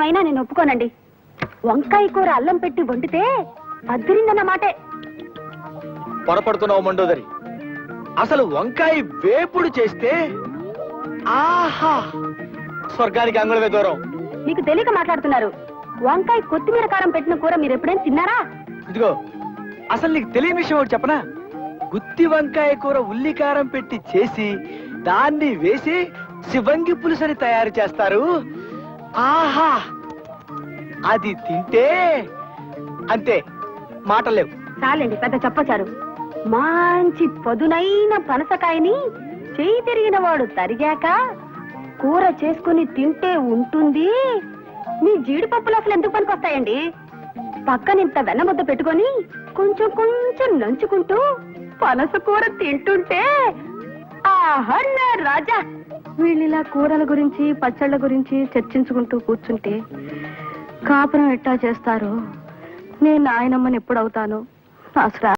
ఏమైనా నేను ఒప్పుకోనండి. వంకాయ కూర అల్లం పెట్టి వండితే అద్దరిందన్నమాటే. పొరపడుతున్నావు మండోదరి. అసలు వంకాయ వేపుడు చేస్తే ఆహా, స్వర్గానికి అంగుళమే దూరం. మీకు తెలియక మాట్లాడుతున్నారు. వంకాయ కొత్తిమీర కారం పెట్టిన కూర మీరు ఎప్పుడైనా తిన్నారా? ఇదిగో, అసలు నీకు తెలియని విషయం ఒకటి చెప్పనా? గుత్తి వంకాయ కూర ఉల్లి కారం పెట్టి చేసి దాన్ని వేసి శివంగి పులుసని తయారు చేస్తారు. ఆహా, అది తింటే అంతే, మాటలేవు. చాలండి, పెద్ద చెప్పచారు. మంచి పదునైన పనసకాయని చేయి తిరిగిన వాడు తరిగాక కూర చేసుకుని తింటే ఉంటుంది. మీ జీడిపప్పులు అసలు ఎందుకు పనికొస్తాయండి? పక్కనింత వెన్న ముద్ద పెట్టుకొని కొంచెం కొంచెం నంచుకుంటూ పనస కూర తింటుంటే ఆహా రాజా. వీళ్ళిలా కూరల గురించి పచ్చళ్ళ గురించి చర్చించుకుంటూ కూర్చుంటే కాపురం ఎట్టా చేస్తారు? నేను నాయనమ్మని ఎప్పుడవుతాను? అసలు